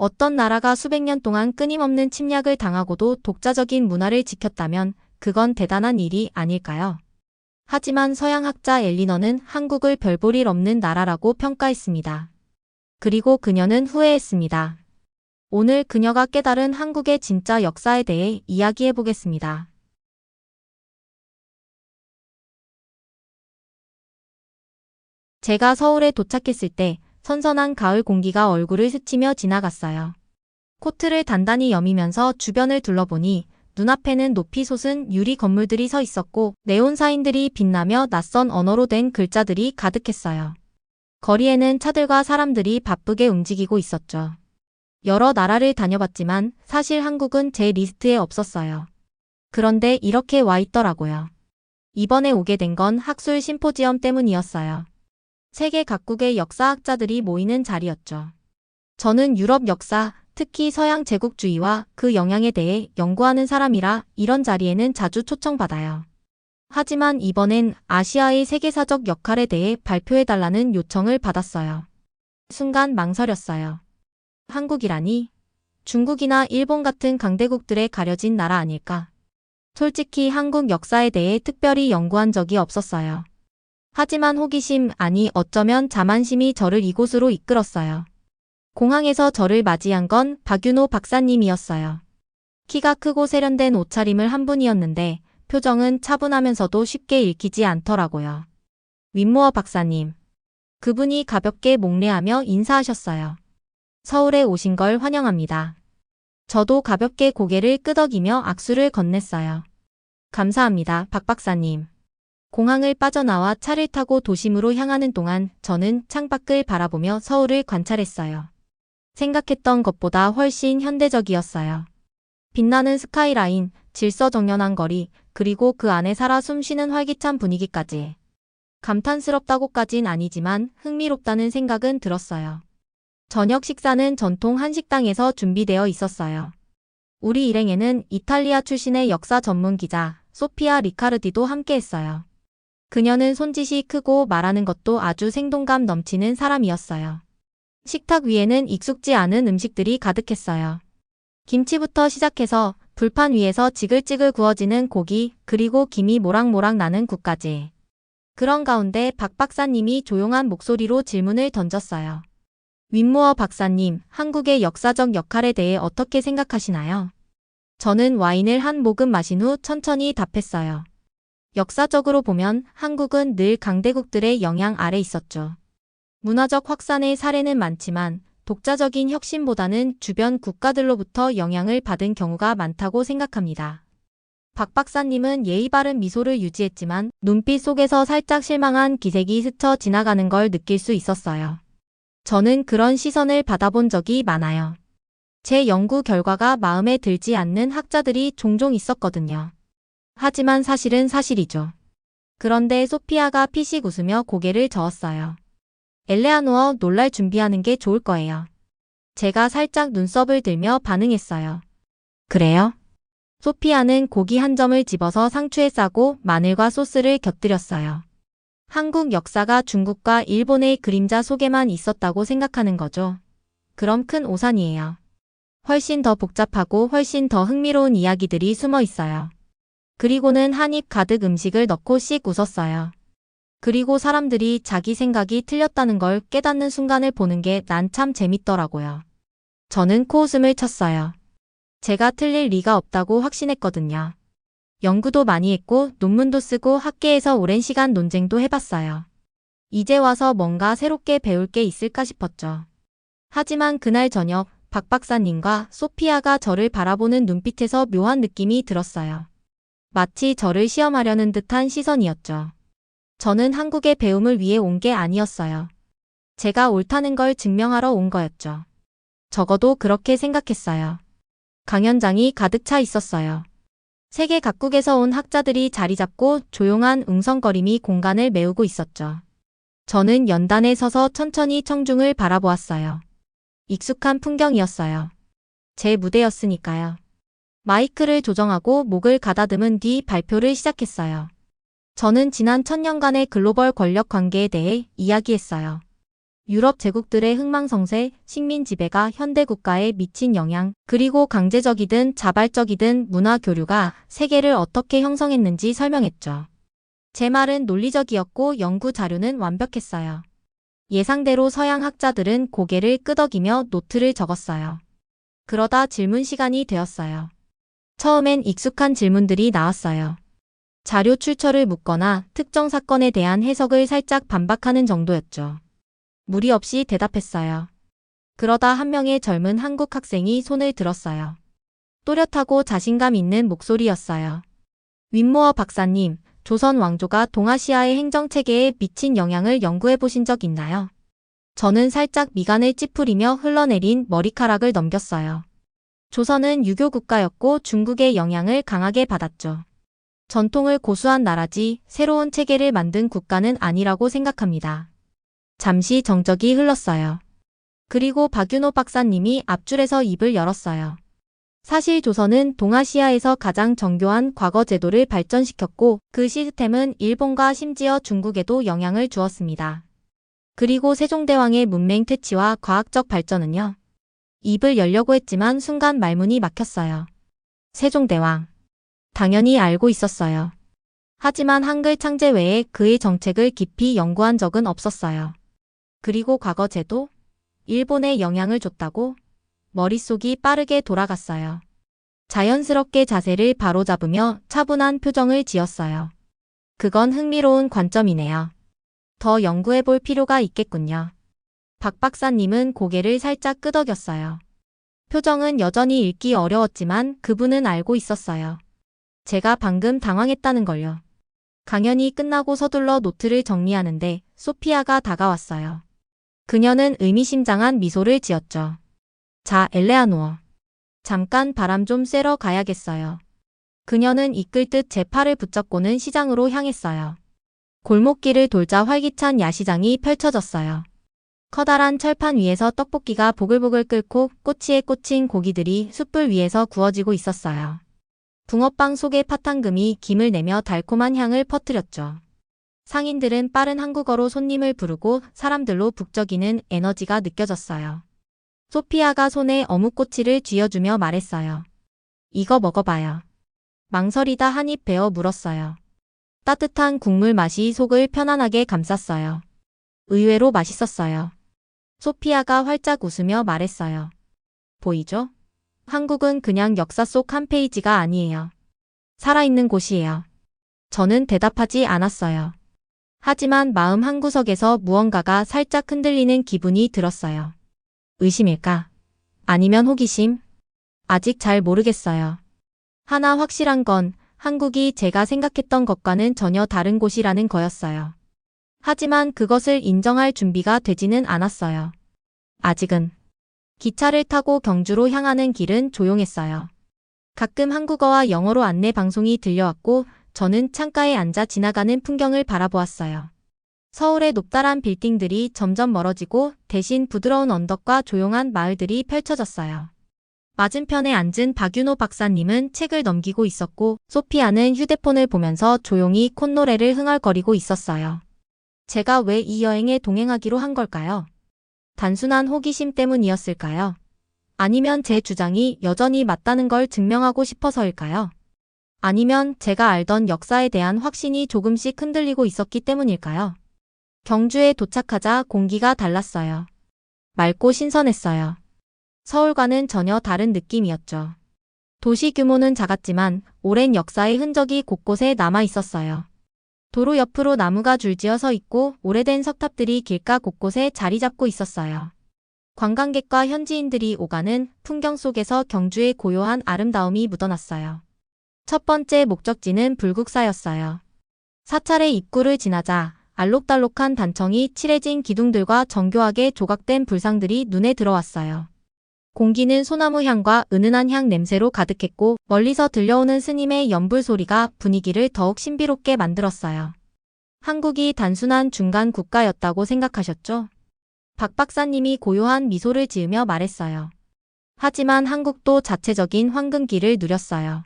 어떤 나라가 수백 년 동안 끊임없는 침략을 당하고도 독자적인 문화를 지켰다면 그건 대단한 일이 아닐까요? 하지만 서양 학자 엘리너는 한국을 별 볼 일 없는 나라라고 평가했습니다. 그리고 그녀는 후회했습니다. 오늘 그녀가 깨달은 한국의 진짜 역사에 대해 이야기해 보겠습니다. 제가 서울에 도착했을 때 선선한 가을 공기가 얼굴을 스치며 지나갔어요. 코트를 단단히 여미면서 주변을 둘러보니 눈앞에는 높이 솟은 유리 건물들이 서 있었고 네온 사인들이 빛나며 낯선 언어로 된 글자들이 가득했어요. 거리에는 차들과 사람들이 바쁘게 움직이고 있었죠. 여러 나라를 다녀봤지만 사실 한국은 제 리스트에 없었어요. 그런데 이렇게 와 있더라고요. 이번에 오게 된 건 학술 심포지엄 때문이었어요. 세계 각국의 역사학자들이 모이는 자리였죠. 저는 유럽 역사, 특히 서양 제국주의와 그 영향에 대해 연구하는 사람이라 이런 자리에는 자주 초청받아요. 하지만 이번엔 아시아의 세계사적 역할에 대해 발표해달라는 요청을 받았어요. 순간 망설였어요. 한국이라니? 중국이나 일본 같은 강대국들에 가려진 나라 아닐까? 솔직히 한국 역사에 대해 특별히 연구한 적이 없었어요. 하지만 호기심, 아니 어쩌면 자만심이 저를 이곳으로 이끌었어요. 공항에서 저를 맞이한 건 박윤호 박사님이었어요. 키가 크고 세련된 옷차림을 한 분이었는데 표정은 차분하면서도 쉽게 읽히지 않더라고요. 윈모어 박사님. 그분이 가볍게 목례하며 인사하셨어요. 서울에 오신 걸 환영합니다. 저도 가볍게 고개를 끄덕이며 악수를 건넸어요. 감사합니다, 박 박사님. 공항을 빠져나와 차를 타고 도심으로 향하는 동안 저는 창밖을 바라보며 서울을 관찰했어요. 생각했던 것보다 훨씬 현대적이었어요. 빛나는 스카이라인, 질서정연한 거리, 그리고 그 안에 살아 숨쉬는 활기찬 분위기까지. 감탄스럽다고까진 아니지만 흥미롭다는 생각은 들었어요. 저녁 식사는 전통 한식당에서 준비되어 있었어요. 우리 일행에는 이탈리아 출신의 역사 전문 기자 소피아 리카르디도 함께했어요. 그녀는 손짓이 크고 말하는 것도 아주 생동감 넘치는 사람이었어요. 식탁 위에는 익숙지 않은 음식들이 가득했어요. 김치부터 시작해서 불판 위에서 지글지글 구워지는 고기, 그리고 김이 모락모락 나는 국까지. 그런 가운데 박 박사님이 조용한 목소리로 질문을 던졌어요. 윈모어 박사님, 한국의 역사적 역할에 대해 어떻게 생각하시나요? 저는 와인을 한 모금 마신 후 천천히 답했어요. 역사적으로 보면 한국은 늘 강대국들의 영향 아래 있었죠. 문화적 확산의 사례는 많지만 독자적인 혁신보다는 주변 국가들로부터 영향을 받은 경우가 많다고 생각합니다. 박 박사님은 예의 바른 미소를 유지했지만 눈빛 속에서 살짝 실망한 기색이 스쳐 지나가는 걸 느낄 수 있었어요. 저는 그런 시선을 받아본 적이 많아요. 제 연구 결과가 마음에 들지 않는 학자들이 종종 있었거든요. 하지만 사실은 사실이죠. 그런데 소피아가 피식 웃으며 고개를 저었어요. 엘레아노어, 놀랄 준비하는 게 좋을 거예요. 제가 살짝 눈썹을 들며 반응했어요. 그래요? 소피아는 고기 한 점을 집어서 상추에 싸고 마늘과 소스를 곁들였어요. 한국 역사가 중국과 일본의 그림자 속에만 있었다고 생각하는 거죠. 그럼 큰 오산이에요. 훨씬 더 복잡하고 훨씬 더 흥미로운 이야기들이 숨어 있어요. 그리고는 한 입 가득 음식을 넣고 씩 웃었어요. 그리고 사람들이 자기 생각이 틀렸다는 걸 깨닫는 순간을 보는 게 난 참 재밌더라고요. 저는 코웃음을 쳤어요. 제가 틀릴 리가 없다고 확신했거든요. 연구도 많이 했고 논문도 쓰고 학계에서 오랜 시간 논쟁도 해봤어요. 이제 와서 뭔가 새롭게 배울 게 있을까 싶었죠. 하지만 그날 저녁 박 박사님과 소피아가 저를 바라보는 눈빛에서 묘한 느낌이 들었어요. 마치 저를 시험하려는 듯한 시선이었죠. 저는 한국의 배움을 위해 온 게 아니었어요. 제가 옳다는 걸 증명하러 온 거였죠. 적어도 그렇게 생각했어요. 강연장이 가득 차 있었어요. 세계 각국에서 온 학자들이 자리 잡고 조용한 웅성거림이 공간을 메우고 있었죠. 저는 연단에 서서 천천히 청중을 바라보았어요. 익숙한 풍경이었어요. 제 무대였으니까요. 마이크를 조정하고 목을 가다듬은 뒤 발표를 시작했어요. 저는 지난 1000년간의 글로벌 권력 관계에 대해 이야기했어요. 유럽 제국들의 흥망성쇠, 식민 지배가 현대 국가에 미친 영향, 그리고 강제적이든 자발적이든 문화 교류가 세계를 어떻게 형성했는지 설명했죠. 제 말은 논리적이었고 연구 자료는 완벽했어요. 예상대로 서양 학자들은 고개를 끄덕이며 노트를 적었어요. 그러다 질문 시간이 되었어요. 처음엔 익숙한 질문들이 나왔어요. 자료 출처를 묻거나 특정 사건에 대한 해석을 살짝 반박하는 정도였죠. 무리 없이 대답했어요. 그러다 한 명의 젊은 한국 학생이 손을 들었어요. 또렷하고 자신감 있는 목소리였어요. 윈모어 박사님, 조선 왕조가 동아시아의 행정체계에 미친 영향을 연구해 보신 적 있나요? 저는 살짝 미간을 찌푸리며 흘러내린 머리카락을 넘겼어요. 조선은 유교 국가였고 중국의 영향을 강하게 받았죠. 전통을 고수한 나라지 새로운 체계를 만든 국가는 아니라고 생각합니다. 잠시 정적이 흘렀어요. 그리고 박윤호 박사님이 앞줄에서 입을 열었어요. 사실 조선은 동아시아에서 가장 정교한 과거 제도를 발전시켰고 그 시스템은 일본과 심지어 중국에도 영향을 주었습니다. 그리고 세종대왕의 문맹 퇴치와 과학적 발전은요. 입을 열려고 했지만 순간 말문이 막혔어요. 세종대왕. 당연히 알고 있었어요. 하지만 한글 창제 외에 그의 정책을 깊이 연구한 적은 없었어요. 그리고 과거 제도? 일본에 영향을 줬다고? 머릿속이 빠르게 돌아갔어요. 자연스럽게 자세를 바로잡으며 차분한 표정을 지었어요. 그건 흥미로운 관점이네요. 더 연구해 볼 필요가 있겠군요. 박 박사님은 고개를 살짝 끄덕였어요. 표정은 여전히 읽기 어려웠지만 그분은 알고 있었어요. 제가 방금 당황했다는 걸요. 강연이 끝나고 서둘러 노트를 정리하는데 소피아가 다가왔어요. 그녀는 의미심장한 미소를 지었죠. 자, 엘레아노어. 잠깐 바람 좀 쐬러 가야겠어요. 그녀는 이끌 듯 제 팔을 붙잡고는 시장으로 향했어요. 골목길을 돌자 활기찬 야시장이 펼쳐졌어요. 커다란 철판 위에서 떡볶이가 보글보글 끓고 꼬치에 꽂힌 고기들이 숯불 위에서 구워지고 있었어요. 붕어빵 속의 파탄금이 김을 내며 달콤한 향을 퍼뜨렸죠. 상인들은 빠른 한국어로 손님을 부르고 사람들로 북적이는 에너지가 느껴졌어요. 소피아가 손에 어묵꼬치를 쥐어주며 말했어요. 이거 먹어봐요. 망설이다 한 입 베어 물었어요. 따뜻한 국물 맛이 속을 편안하게 감쌌어요. 의외로 맛있었어요. 소피아가 활짝 웃으며 말했어요. 보이죠? 한국은 그냥 역사 속 한 페이지가 아니에요. 살아있는 곳이에요. 저는 대답하지 않았어요. 하지만 마음 한구석에서 무언가가 살짝 흔들리는 기분이 들었어요. 의심일까? 아니면 호기심? 아직 잘 모르겠어요. 하나 확실한 건 한국이 제가 생각했던 것과는 전혀 다른 곳이라는 거였어요. 하지만 그것을 인정할 준비가 되지는 않았어요. 아직은. 기차를 타고 경주로 향하는 길은 조용했어요. 가끔 한국어와 영어로 안내 방송이 들려왔고 저는 창가에 앉아 지나가는 풍경을 바라보았어요. 서울의 높다란 빌딩들이 점점 멀어지고 대신 부드러운 언덕과 조용한 마을들이 펼쳐졌어요. 맞은편에 앉은 박윤호 박사님은 책을 넘기고 있었고 소피아는 휴대폰을 보면서 조용히 콧노래를 흥얼거리고 있었어요. 제가 왜 이 여행에 동행하기로 한 걸까요? 단순한 호기심 때문이었을까요? 아니면 제 주장이 여전히 맞다는 걸 증명하고 싶어서일까요? 아니면 제가 알던 역사에 대한 확신이 조금씩 흔들리고 있었기 때문일까요? 경주에 도착하자 공기가 달랐어요. 맑고 신선했어요. 서울과는 전혀 다른 느낌이었죠. 도시 규모는 작았지만 오랜 역사의 흔적이 곳곳에 남아 있었어요. 도로 옆으로 나무가 줄지어 서 있고 오래된 석탑들이 길가 곳곳에 자리 잡고 있었어요. 관광객과 현지인들이 오가는 풍경 속에서 경주의 고요한 아름다움이 묻어났어요. 첫 번째 목적지는 불국사였어요. 사찰의 입구를 지나자 알록달록한 단청이 칠해진 기둥들과 정교하게 조각된 불상들이 눈에 들어왔어요. 공기는 소나무 향과 은은한 향 냄새로 가득했고 멀리서 들려오는 스님의 연불 소리가 분위기를 더욱 신비롭게 만들었어요. 한국이 단순한 중간 국가였다고 생각하셨죠? 박 박사님이 고요한 미소를 지으며 말했어요. 하지만 한국도 자체적인 황금기를 누렸어요.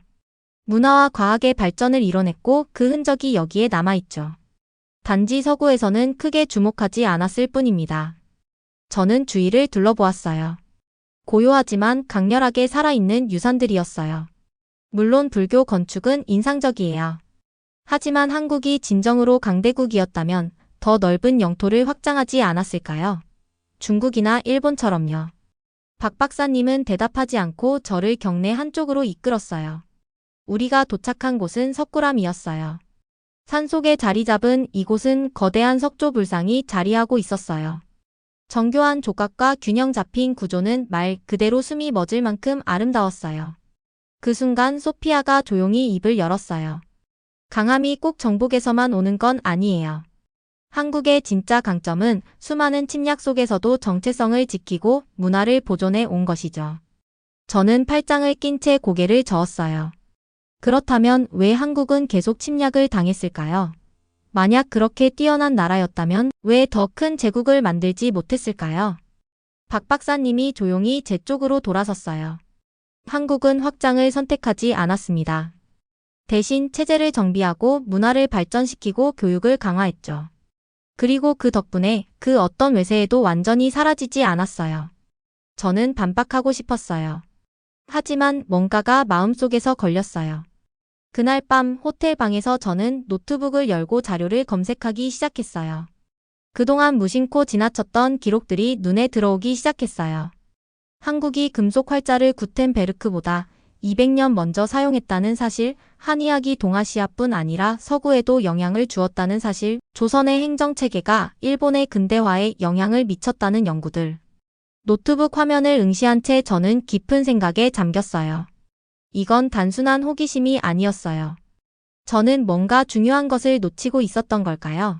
문화와 과학의 발전을 이뤄냈고 그 흔적이 여기에 남아있죠. 단지 서구에서는 크게 주목하지 않았을 뿐입니다. 저는 주위를 둘러보았어요. 고요하지만 강렬하게 살아있는 유산들이었어요. 물론 불교 건축은 인상적이에요. 하지만 한국이 진정으로 강대국이었다면 더 넓은 영토를 확장하지 않았을까요? 중국이나 일본처럼요. 박 박사님은 대답하지 않고 저를 경내 한쪽으로 이끌었어요. 우리가 도착한 곳은 석굴암이었어요. 산속에 자리 잡은 이곳은 거대한 석조불상이 자리하고 있었어요. 정교한 조각과 균형 잡힌 구조는 말 그대로 숨이 멎을 만큼 아름다웠어요. 그 순간 소피아가 조용히 입을 열었어요. 강함이 꼭 정복에서만 오는 건 아니에요. 한국의 진짜 강점은 수많은 침략 속에서도 정체성을 지키고 문화를 보존해 온 것이죠. 저는 팔짱을 낀 채 고개를 저었어요. 그렇다면 왜 한국은 계속 침략을 당했을까요? 만약 그렇게 뛰어난 나라였다면 왜 더 큰 제국을 만들지 못했을까요? 박 박사님이 조용히 제 쪽으로 돌아섰어요. 한국은 확장을 선택하지 않았습니다. 대신 체제를 정비하고 문화를 발전시키고 교육을 강화했죠. 그리고 그 덕분에 그 어떤 외세에도 완전히 사라지지 않았어요. 저는 반박하고 싶었어요. 하지만 뭔가가 마음속에서 걸렸어요. 그날 밤 호텔 방에서 저는 노트북을 열고 자료를 검색하기 시작했어요. 그동안 무심코 지나쳤던 기록들이 눈에 들어오기 시작했어요. 한국이 금속 활자를 구텐베르크보다 200년 먼저 사용했다는 사실, 한의학이 동아시아뿐 아니라 서구에도 영향을 주었다는 사실, 조선의 행정체계가 일본의 근대화에 영향을 미쳤다는 연구들. 노트북 화면을 응시한 채 저는 깊은 생각에 잠겼어요. 이건 단순한 호기심이 아니었어요. 저는 뭔가 중요한 것을 놓치고 있었던 걸까요?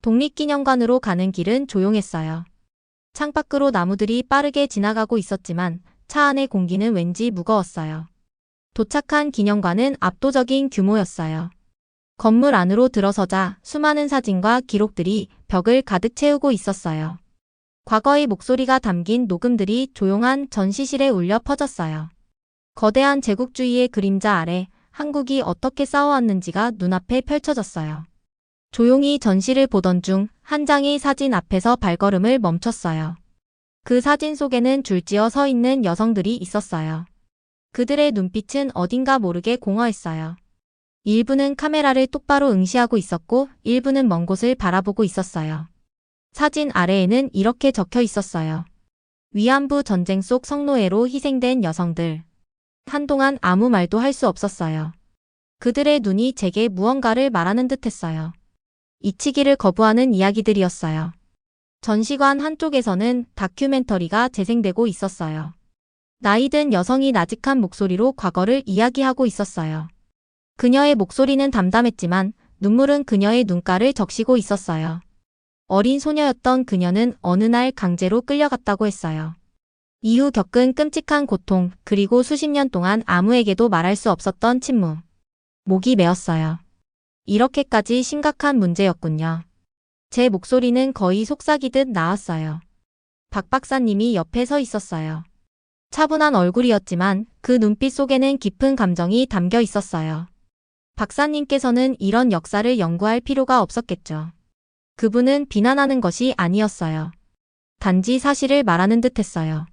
독립기념관으로 가는 길은 조용했어요. 창밖으로 나무들이 빠르게 지나가고 있었지만 차 안의 공기는 왠지 무거웠어요. 도착한 기념관은 압도적인 규모였어요. 건물 안으로 들어서자 수많은 사진과 기록들이 벽을 가득 채우고 있었어요. 과거의 목소리가 담긴 녹음들이 조용한 전시실에 울려 퍼졌어요. 거대한 제국주의의 그림자 아래 한국이 어떻게 싸워왔는지가 눈앞에 펼쳐졌어요. 조용히 전시를 보던 중 한 장의 사진 앞에서 발걸음을 멈췄어요. 그 사진 속에는 줄지어 서 있는 여성들이 있었어요. 그들의 눈빛은 어딘가 모르게 공허했어요. 일부는 카메라를 똑바로 응시하고 있었고 일부는 먼 곳을 바라보고 있었어요. 사진 아래에는 이렇게 적혀 있었어요. 위안부 전쟁 속 성노예로 희생된 여성들. 한동안 아무 말도 할 수 없었어요. 그들의 눈이 제게 무언가를 말하는 듯했어요. 잊히기를 거부하는 이야기들이었어요. 전시관 한쪽에서는 다큐멘터리가 재생되고 있었어요. 나이든 여성이 나직한 목소리로 과거를 이야기하고 있었어요. 그녀의 목소리는 담담했지만 눈물은 그녀의 눈가를 적시고 있었어요. 어린 소녀였던 그녀는 어느 날 강제로 끌려갔다고 했어요. 이후 겪은 끔찍한 고통, 그리고 수십 년 동안 아무에게도 말할 수 없었던 침묵. 목이 메었어요. 이렇게까지 심각한 문제였군요. 제 목소리는 거의 속삭이듯 나왔어요. 박 박사님이 옆에 서 있었어요. 차분한 얼굴이었지만 그 눈빛 속에는 깊은 감정이 담겨 있었어요. 박사님께서는 이런 역사를 연구할 필요가 없었겠죠. 그분은 비난하는 것이 아니었어요. 단지 사실을 말하는 듯했어요.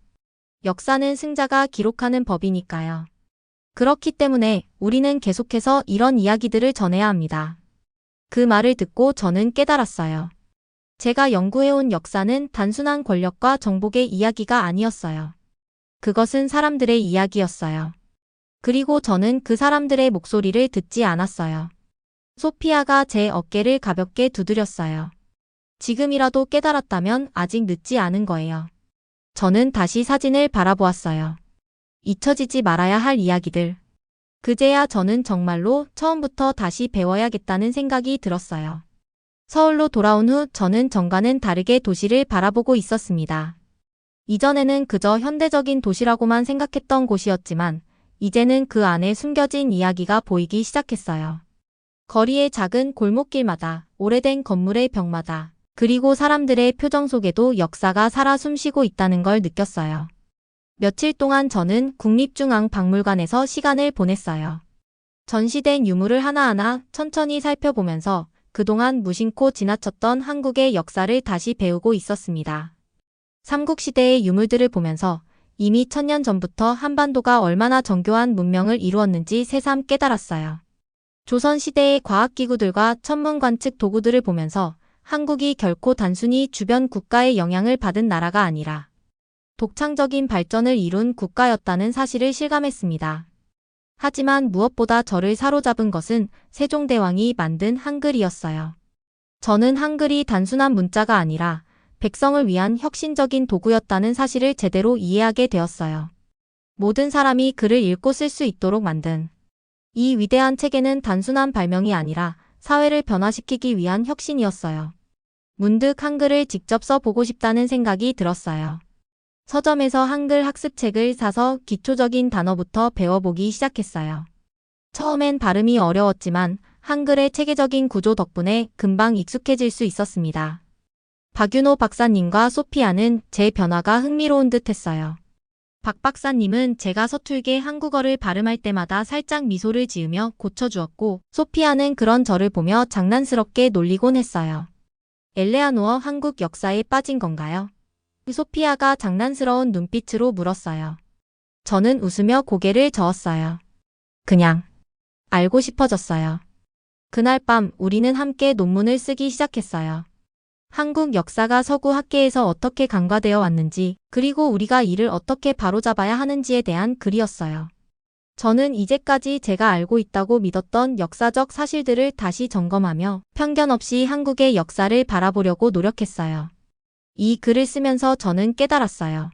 역사는 승자가 기록하는 법이니까요. 그렇기 때문에 우리는 계속해서 이런 이야기들을 전해야 합니다. 그 말을 듣고 저는 깨달았어요. 제가 연구해온 역사는 단순한 권력과 정복의 이야기가 아니었어요. 그것은 사람들의 이야기였어요. 그리고 저는 그 사람들의 목소리를 듣지 않았어요. 소피아가 제 어깨를 가볍게 두드렸어요. 지금이라도 깨달았다면 아직 늦지 않은 거예요. 저는 다시 사진을 바라보았어요. 잊혀지지 말아야 할 이야기들. 그제야 저는 정말로 처음부터 다시 배워야겠다는 생각이 들었어요. 서울로 돌아온 후 저는 전과는 다르게 도시를 바라보고 있었습니다. 이전에는 그저 현대적인 도시라고만 생각했던 곳이었지만 이제는 그 안에 숨겨진 이야기가 보이기 시작했어요. 거리의 작은 골목길마다, 오래된 건물의 벽마다, 그리고 사람들의 표정 속에도 역사가 살아 숨쉬고 있다는 걸 느꼈어요. 며칠 동안 저는 국립중앙박물관에서 시간을 보냈어요. 전시된 유물을 하나하나 천천히 살펴보면서 그동안 무심코 지나쳤던 한국의 역사를 다시 배우고 있었습니다. 삼국시대의 유물들을 보면서 이미 1000년 전부터 한반도가 얼마나 정교한 문명을 이루었는지 새삼 깨달았어요. 조선시대의 과학기구들과 천문 관측 도구들을 보면서 한국이 결코 단순히 주변 국가의 영향을 받은 나라가 아니라 독창적인 발전을 이룬 국가였다는 사실을 실감했습니다. 하지만 무엇보다 저를 사로잡은 것은 세종대왕이 만든 한글이었어요. 저는 한글이 단순한 문자가 아니라 백성을 위한 혁신적인 도구였다는 사실을 제대로 이해하게 되었어요. 모든 사람이 글을 읽고 쓸 수 있도록 만든 이 위대한 체계는 단순한 발명이 아니라 사회를 변화시키기 위한 혁신이었어요. 문득 한글을 직접 써보고 싶다는 생각이 들었어요. 서점에서 한글 학습책을 사서 기초적인 단어부터 배워보기 시작했어요. 처음엔 발음이 어려웠지만 한글의 체계적인 구조 덕분에 금방 익숙해질 수 있었습니다. 박윤호 박사님과 소피아는 제 변화가 흥미로운 듯 했어요. 박 박사님은 제가 서툴게 한국어를 발음할 때마다 살짝 미소를 지으며 고쳐주었고, 소피아는 그런 저를 보며 장난스럽게 놀리곤 했어요. 엘레아노어 한국 역사에 빠진 건가요? 소피아가 장난스러운 눈빛으로 물었어요. 저는 웃으며 고개를 저었어요. 그냥 알고 싶어졌어요. 그날 밤 우리는 함께 논문을 쓰기 시작했어요. 한국 역사가 서구 학계에서 어떻게 간과되어 왔는지, 그리고 우리가 이를 어떻게 바로잡아야 하는지에 대한 글이었어요. 저는 이제까지 제가 알고 있다고 믿었던 역사적 사실들을 다시 점검하며 편견 없이 한국의 역사를 바라보려고 노력했어요. 이 글을 쓰면서 저는 깨달았어요.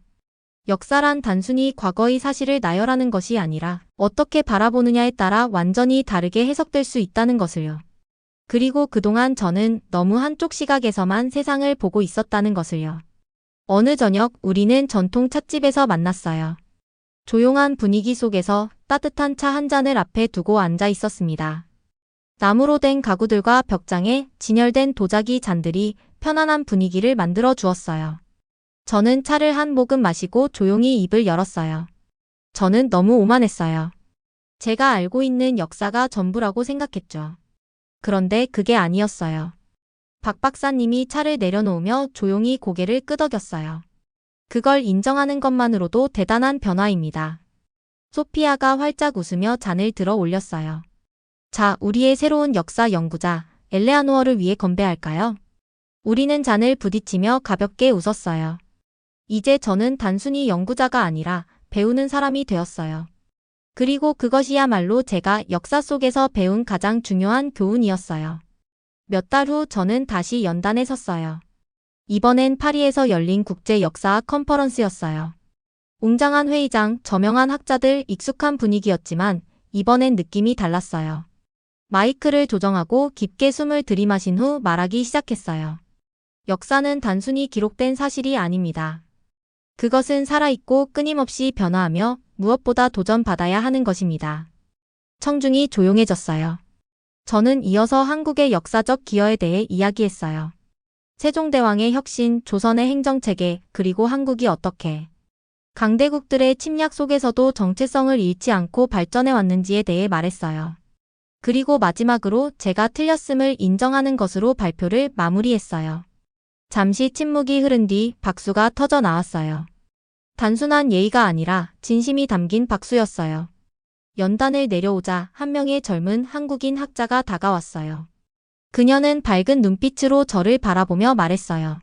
역사란 단순히 과거의 사실을 나열하는 것이 아니라 어떻게 바라보느냐에 따라 완전히 다르게 해석될 수 있다는 것을요. 그리고 그동안 저는 너무 한쪽 시각에서만 세상을 보고 있었다는 것을요. 어느 저녁 우리는 전통 찻집에서 만났어요. 조용한 분위기 속에서 따뜻한 차 한 잔을 앞에 두고 앉아 있었습니다. 나무로 된 가구들과 벽장에 진열된 도자기 잔들이 편안한 분위기를 만들어 주었어요. 저는 차를 한 모금 마시고 조용히 입을 열었어요. 저는 너무 오만했어요. 제가 알고 있는 역사가 전부라고 생각했죠. 그런데 그게 아니었어요. 박 박사님이 차를 내려놓으며 조용히 고개를 끄덕였어요. 그걸 인정하는 것만으로도 대단한 변화입니다. 소피아가 활짝 웃으며 잔을 들어 올렸어요. 자, 우리의 새로운 역사 연구자 엘레아노어를 위해 건배할까요? 우리는 잔을 부딪히며 가볍게 웃었어요. 이제 저는 단순히 연구자가 아니라 배우는 사람이 되었어요. 그리고 그것이야말로 제가 역사 속에서 배운 가장 중요한 교훈이었어요. 몇 달 후 저는 다시 연단에 섰어요. 이번엔 파리에서 열린 국제 역사학 컨퍼런스였어요. 웅장한 회의장, 저명한 학자들, 익숙한 분위기였지만 이번엔 느낌이 달랐어요. 마이크를 조정하고 깊게 숨을 들이마신 후 말하기 시작했어요. 역사는 단순히 기록된 사실이 아닙니다. 그것은 살아있고 끊임없이 변화하며 무엇보다 도전받아야 하는 것입니다. 청중이 조용해졌어요. 저는 이어서 한국의 역사적 기여에 대해 이야기했어요. 세종대왕의 혁신, 조선의 행정체계, 그리고 한국이 어떻게 강대국들의 침략 속에서도 정체성을 잃지 않고 발전해 왔는지에 대해 말했어요. 그리고 마지막으로 제가 틀렸음을 인정하는 것으로 발표를 마무리했어요. 잠시 침묵이 흐른 뒤 박수가 터져 나왔어요. 단순한 예의가 아니라 진심이 담긴 박수였어요. 연단을 내려오자 한 명의 젊은 한국인 학자가 다가왔어요. 그녀는 밝은 눈빛으로 저를 바라보며 말했어요.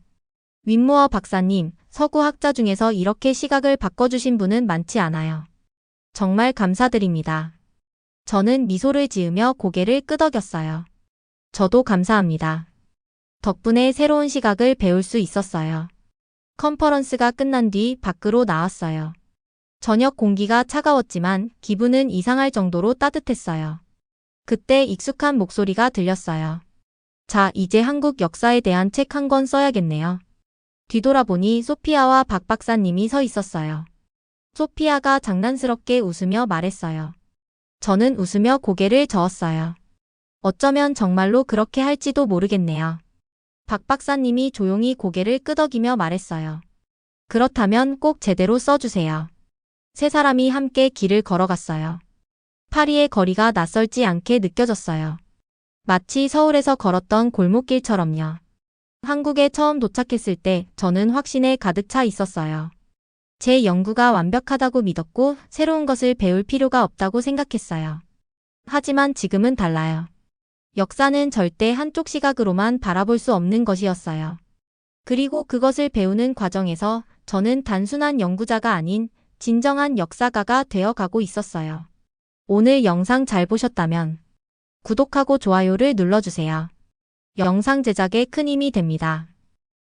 윈모어 박사님, 서구 학자 중에서 이렇게 시각을 바꿔주신 분은 많지 않아요. 정말 감사드립니다. 저는 미소를 지으며 고개를 끄덕였어요. 저도 감사합니다. 덕분에 새로운 시각을 배울 수 있었어요. 컨퍼런스가 끝난 뒤 밖으로 나왔어요. 저녁 공기가 차가웠지만 기분은 이상할 정도로 따뜻했어요. 그때 익숙한 목소리가 들렸어요. 자, 이제 한국 역사에 대한 책 한 권 써야겠네요. 뒤돌아보니 소피아와 박 박사님이 서 있었어요. 소피아가 장난스럽게 웃으며 말했어요. 저는 웃으며 고개를 저었어요. 어쩌면 정말로 그렇게 할지도 모르겠네요. 박 박사님이 조용히 고개를 끄덕이며 말했어요. 그렇다면 꼭 제대로 써주세요. 세 사람이 함께 길을 걸어갔어요. 파리의 거리가 낯설지 않게 느껴졌어요. 마치 서울에서 걸었던 골목길처럼요. 한국에 처음 도착했을 때 저는 확신에 가득 차 있었어요. 제 연구가 완벽하다고 믿었고 새로운 것을 배울 필요가 없다고 생각했어요. 하지만 지금은 달라요. 역사는 절대 한쪽 시각으로만 바라볼 수 없는 것이었어요. 그리고 그것을 배우는 과정에서 저는 단순한 연구자가 아닌 진정한 역사가가 되어 가고 있었어요. 오늘 영상 잘 보셨다면 구독하고 좋아요를 눌러주세요. 영상 제작에 큰 힘이 됩니다.